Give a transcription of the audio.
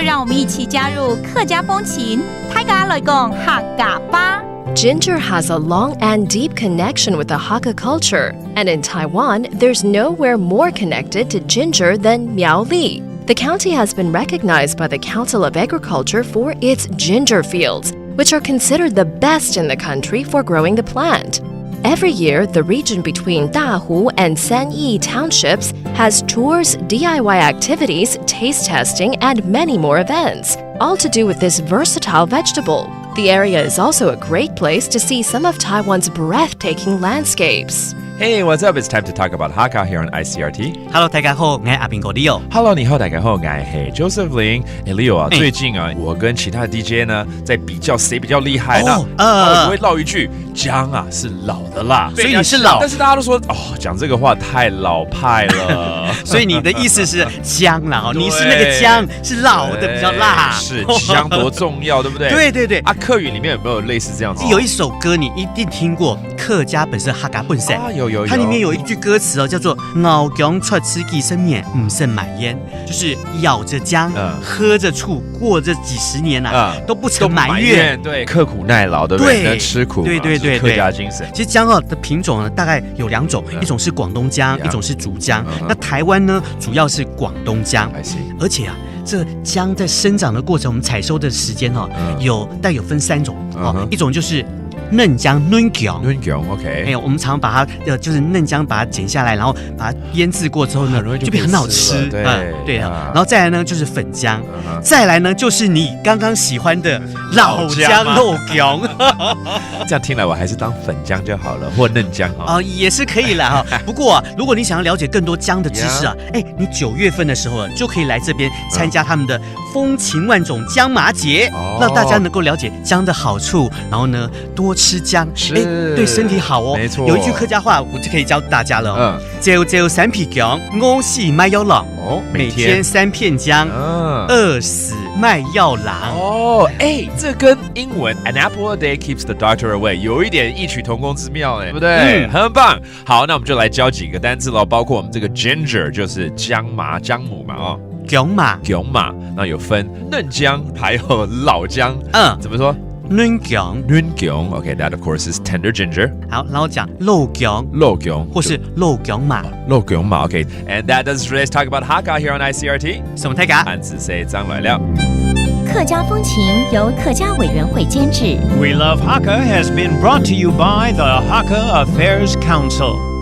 让我们一起加入客家风情，大家来讲客家吧。Ginger has a long and deep connection with the Hakka culture, and in Taiwan, there's nowhere more connected to ginger than Miaoli. The county has been recognized by the Council of Agriculture for its ginger fields, which are considered the best in the country for growing the plant. Every year, the region between Dahu and Sanyi townships has tours, DIY activities, taste testing, and many more events, all to do with this versatile vegetable. The area is also a great place to see some of Taiwan's breathtaking landscapes. Hey, what's up? It's time to talk about Hakka here on ICRT. Hello， 大家好，我是阿兵哥 Leo。Hello， 你好，大家好，我是 Joseph Lin。Leo 啊，最近啊，我跟其他 DJ 呢在比较谁比较厉害。我会唠一句，姜啊是老的辣，所以你是老，但是大家都说讲这个话太老派了。所以你的意思是姜啦，你是那个姜是老的比较辣，是姜多重要，对不对？对对对。啊，客语里面有没有类似这样子？有一首歌你一定听过，客家本身客家本身。有，它里面有一句歌词叫做“熬姜出吃几十年，唔剩买烟”，就是咬着姜，喝着醋，过这几十年都不曾埋怨。对，刻苦耐劳，对不对？能吃苦，对，客家精神。其实姜的品种呢，大概有2种，一种是广东姜，一种是竹姜。那台湾呢，主要是广东姜，而且这姜在生长的过程，我们采收的时间大概有分3种一种就是嫩姜嫩姜 ，OK， 我们常把它就是嫩姜把它剪下来，然后把它腌制过之后呢，就变很好吃，对啊。然后再来呢就是粉姜，再来呢就是你刚刚喜欢的老姜肉姜。这样听来我还是当粉姜就好了，或嫩姜也是可以啦不过如果你想要了解更多姜的知识你9月份的时候就可以来这边参加他们的风情万种姜麻节，让大家能够了解姜的好处，然后呢多吃姜对身体好哦。没错，有一句客家话我就可以教大家了朝3片姜，饿死卖药郎。每天3片姜，饿死卖药郎。这跟英文 An apple a day keeps the doctor away 有一点异曲同工之妙，对不对？很棒。好，那我们就来教几个单字咯，包括我们这个 ginger 就是姜麻姜母嘛姜麻，那有分嫩姜还有老姜，怎么说？嫩姜 OK, that of course is tender ginger. 好，然后讲肉姜或是肉姜麻 OK, and that does today's talk about Hakka here on ICRT. 什么大家？汉字say 张来了。客家风情由客家委员会监制。 We Love Hakka has been brought to you by the Hakka Affairs Council.